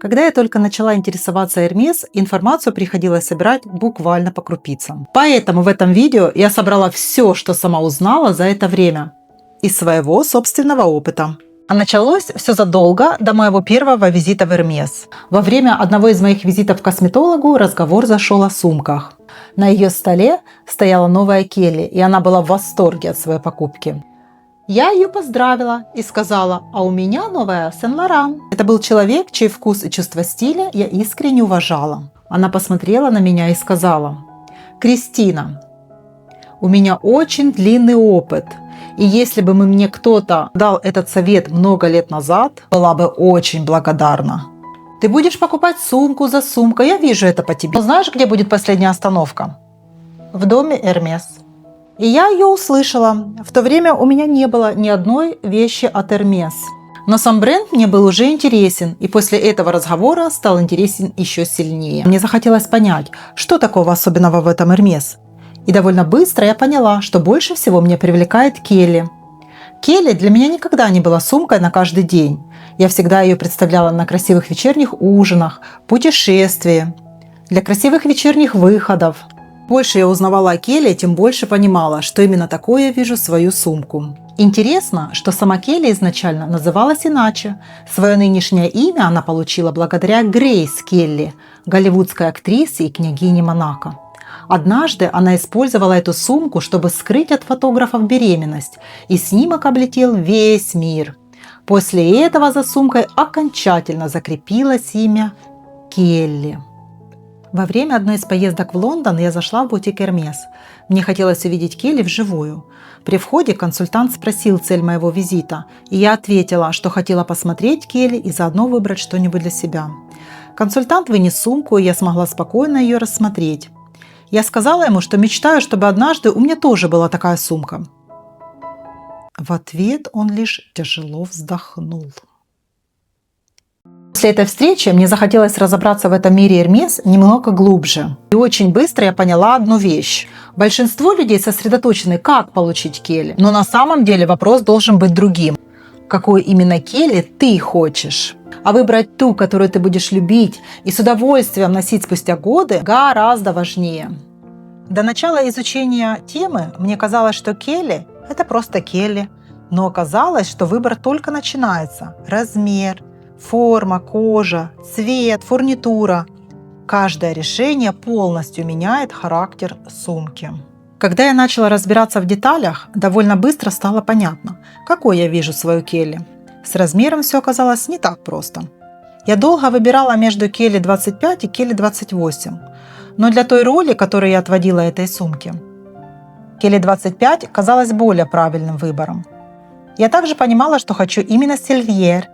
Когда я только начала интересоваться Hermès, информацию приходилось собирать буквально по крупицам. Поэтому в этом видео я собрала все, что сама узнала за это время из своего собственного опыта. А началось все задолго до моего первого визита в Hermès. Во время одного из моих визитов к косметологу разговор зашел о сумках. На ее столе стояла новая Келли, и она была в восторге от своей покупки. Я ее поздравила и сказала: а у меня новая Сен-Лоран. Это был человек, чей вкус и чувство стиля я искренне уважала. Она посмотрела на меня и сказала: Кристина, у меня очень длинный опыт, и если бы мне кто-то дал этот совет много лет назад, была бы очень благодарна. Ты будешь покупать сумку за сумкой, я вижу это по тебе. Но знаешь, где будет последняя остановка? В доме Hermès. И я ее услышала. В то время у меня не было ни одной вещи от Hermès. Но сам бренд мне был уже интересен, и после этого разговора стал интересен еще сильнее. Мне захотелось понять, что такого особенного в этом Hermès. И довольно быстро я поняла, что больше всего меня привлекает Келли. Келли для меня никогда не была сумкой на каждый день. Я всегда ее представляла на красивых вечерних ужинах, путешествиях, для красивых вечерних выходов. Больше я узнавала о Келли, тем больше понимала, что именно такое я вижу свою сумку. Интересно, что сама Келли изначально называлась иначе. Свое нынешнее имя она получила благодаря Грейс Келли, голливудской актрисе и княгине Монако. Однажды она использовала эту сумку, чтобы скрыть от фотографов беременность, и снимок облетел весь мир. После этого за сумкой окончательно закрепилось имя Келли. Во время одной из поездок в Лондон я зашла в бутик Hermès. Мне хотелось увидеть Келли вживую. При входе консультант спросил цель моего визита, и я ответила, что хотела посмотреть Келли и заодно выбрать что-нибудь для себя. Консультант вынес сумку, и я смогла спокойно ее рассмотреть. Я сказала ему, что мечтаю, чтобы однажды у меня тоже была такая сумка. В ответ он лишь тяжело вздохнул. После этой встречи мне захотелось разобраться в этом мире Hermès немного глубже. И очень быстро я поняла одну вещь. Большинство людей сосредоточены, как получить Келли. Но на самом деле вопрос должен быть другим. Какой именно Келли ты хочешь? А выбрать ту, которую ты будешь любить и с удовольствием носить спустя годы, гораздо важнее. До начала изучения темы мне казалось, что Келли – это просто Келли. Но оказалось, что выбор только начинается. Размер, форма, кожа, цвет, фурнитура. Каждое решение полностью меняет характер сумки. Когда я начала разбираться в деталях, довольно быстро стало понятно, какой я вижу свою Келли. С размером все оказалось не так просто. Я долго выбирала между Келли 25 и Келли 28, но для той роли, которую я отводила этой сумке, Келли 25 казалась более правильным выбором. Я также понимала, что хочу именно сильвьер.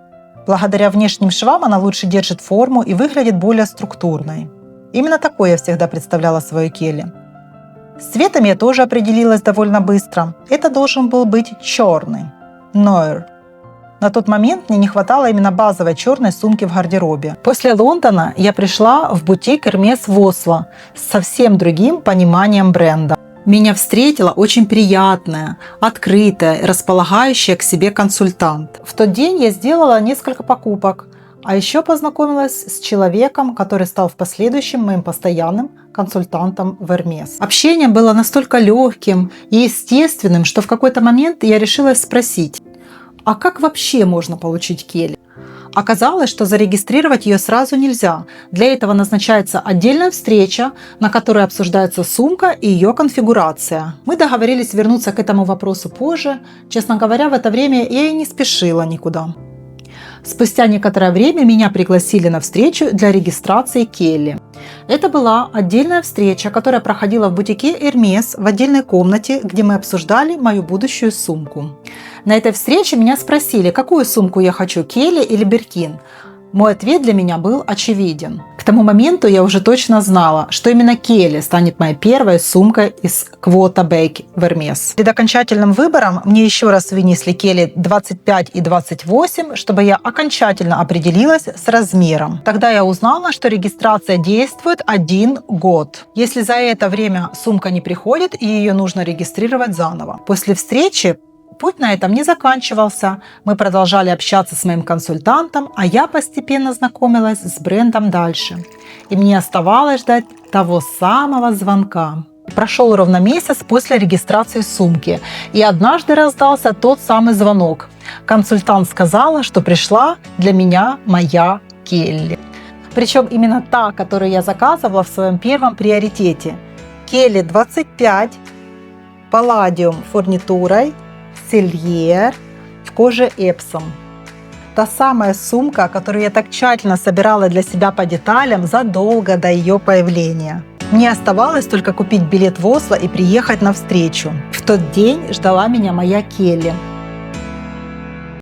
Благодаря внешним швам она лучше держит форму и выглядит более структурной. Именно такой я всегда представляла свою Келли. С цветом я тоже определилась довольно быстро. Это должен был быть черный. Noir. На тот момент мне не хватало именно базовой черной сумки в гардеробе. После Лондона я пришла в бутик Hermès в Осло с совсем другим пониманием бренда. Меня встретила очень приятная, открытая, располагающая к себе консультант. В тот день я сделала несколько покупок, а еще познакомилась с человеком, который стал в последующем моим постоянным консультантом в Hermès. Общение было настолько легким и естественным, что в какой-то момент я решилась спросить: а как вообще можно получить Келли? Оказалось, что зарегистрировать ее сразу нельзя. Для этого назначается отдельная встреча, на которой обсуждается сумка и ее конфигурация. Мы договорились вернуться к этому вопросу позже. Честно говоря, в это время я и не спешила никуда. Спустя некоторое время меня пригласили на встречу для регистрации Келли. Это была отдельная встреча, которая проходила в бутике Hermès в отдельной комнате, где мы обсуждали мою будущую сумку. На этой встрече меня спросили, какую сумку я хочу, Келли или Birkin. Мой ответ для меня был очевиден. К тому моменту я уже точно знала, что именно Келли станет моей первой сумкой из Quota Bag в Hermès. Перед окончательным выбором мне еще раз вынесли Келли 25 и 28, чтобы я окончательно определилась с размером. Тогда я узнала, что регистрация действует 1 год. Если за это время сумка не приходит, и ее нужно регистрировать заново. После встречи путь на этом не заканчивался. Мы продолжали общаться с моим консультантом, а я постепенно знакомилась с брендом дальше. И мне оставалось ждать того самого звонка. Прошел ровно месяц после регистрации сумки, и однажды раздался тот самый звонок. Консультант сказала, что пришла для меня моя Келли. Причем именно та, которую я заказывала в своем первом приоритете. Келли 25, палладиум фурнитурой, сельер в коже Эпсом. Та самая сумка, которую я так тщательно собирала для себя по деталям задолго до ее появления. Мне оставалось только купить билет в Осло и приехать на встречу. В тот день ждала меня моя Келли.